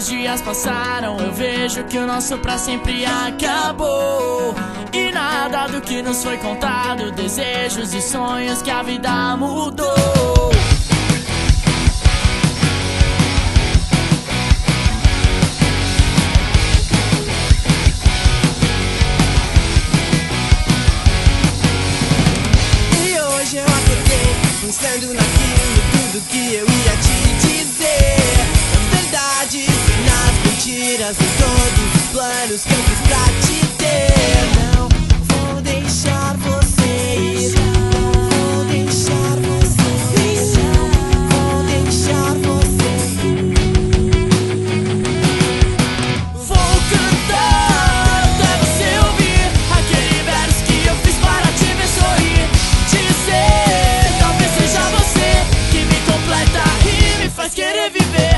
os dias passaram, eu vejo que o nosso pra sempre acabou. E nada do que nos foi contado, desejos e sonhos que a vida mudou. E hoje eu acordei pensando naquilo tudo que eu ia te dizer. Nas verdades, nas mentiras, em todos os planos que eu fiz pra te ter. Não vou deixar você ir. Não vou deixar você ir. Não vou deixar você ir. Vou cantar até você ouvir aquele verso que eu fiz para te ver sorrir. Dizer, talvez seja você que me completa e me faz querer viver.